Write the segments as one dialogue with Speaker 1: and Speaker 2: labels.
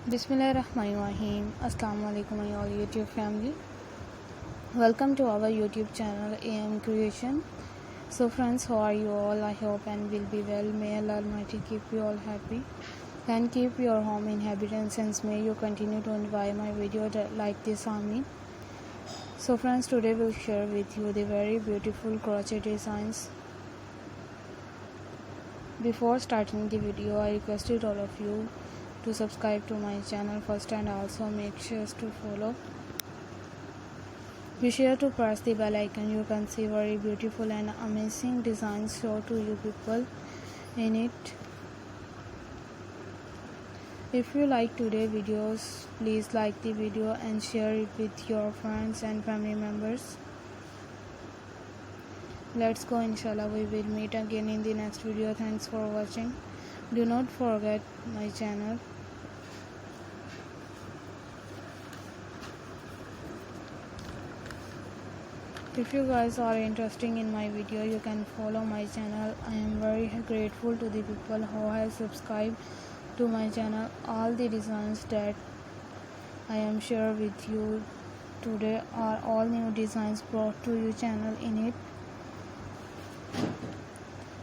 Speaker 1: Bismillahirrahmanirrahim. Assalamu alaikum my all YouTube family. Welcome to our YouTube channel AM Creation. So friends, how are you all? I hope and will be well. May Allah Almighty keep you all happy and keep your home in happiness, and may you continue to enjoy my video like this. Amin. So friends, today we'll share with you the very beautiful crochet designs. Before starting the video, I requested all of you to subscribe to my channel first, and also make sure to follow. Be sure to press the bell icon. You can see very beautiful and amazing designs show to you people in it. If you like today's videos, please like the video and share it with your friends and family members. Let's go, inshallah. We will meet again in the next video. Thanks for watching. Do not forget my channel. If you guys are interested in my video, you can follow my channel. I am very grateful to the people who have subscribed to my channel. All the designs that I am share with you today are all new designs brought to your channel in it.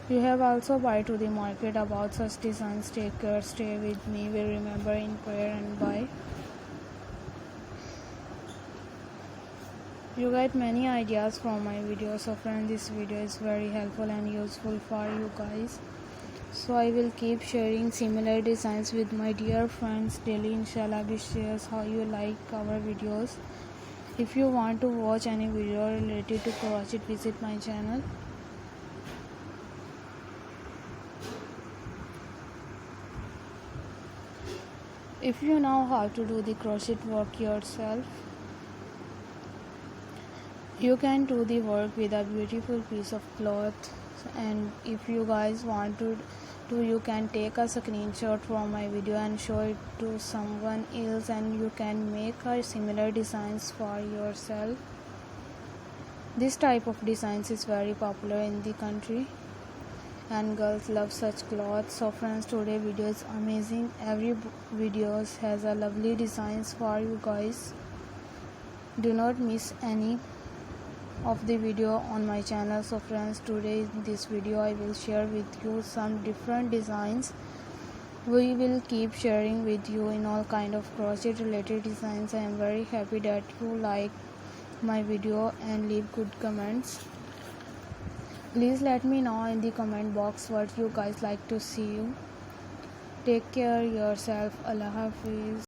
Speaker 1: You have also buy to the market about such designs. Take care, stay with me. We remember in prayer and buy. You get many ideas from my videos, so friends, this video is very helpful and useful for you guys. So I will keep sharing similar designs with my dear friends daily, inshallah. Be shares how you like our videos. If you want to watch any video related to crochet, visit my channel. If you know how to do the crochet work yourself, you can do the work with a beautiful piece of cloth. And if you guys want to do, you can take a screenshot from my video and show it to someone else, and you can make a similar designs for yourself. This type of designs is very popular in the country and girls love such clothes. So friends, today video is amazing. Every videos has a lovely designs for you guys. Do not miss any of the video on my channel. So friends, today in this video I will share with you some different designs. We will keep sharing with you in all kind of crochet related designs. I am very happy that you like my video and leave good comments. Please let me know in the comment box what you guys like to see you. Take care yourself. Allah Hafiz.